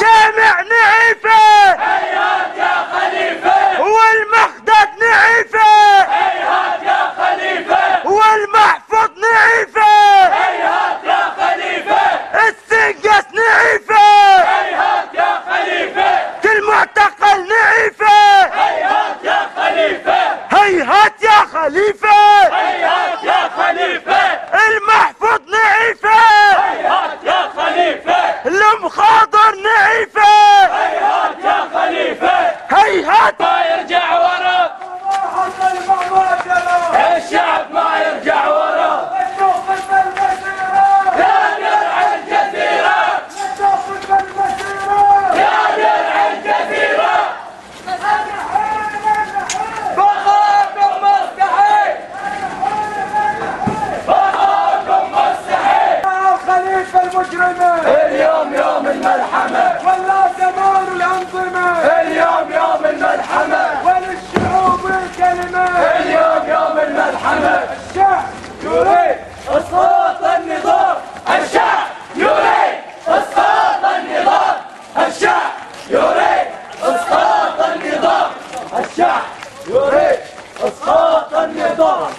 شامع نعيفة هيهات يا خليفة، والمخدد نعيفة هيهات يا خليفة، والمحفظ نعيفة هيهات يا خليفة، السنقس نعيفة هيهات يا خليفة، كل معتقل نعيفة هيهات يا خليفة، هيهات يا خليفة هيهات يا خليفة، المحفوظ نعيفة هيهات يا خليفة، المخاضر نعيفة هيهات يا خليفة، هيهات ما يرجع ورا، الشعب ما يرجع ورا، يا درع الجزيرة، يا درع الجزيرة، بقاكم مستحيل، بقاكم مستحيل، الخليفة المجرمة اليوم يوم الملحمة، ولا زمان الأنظمة اليوم يوم الملحمة، وللشعوب الكلمة اليوم يوم الملحمة، الشعب يريد اسقاط النظام، الشعب يريد اسقاط النظام، الشعب يريد اسقاط النظام، الشعب يريد اسقاط النظام.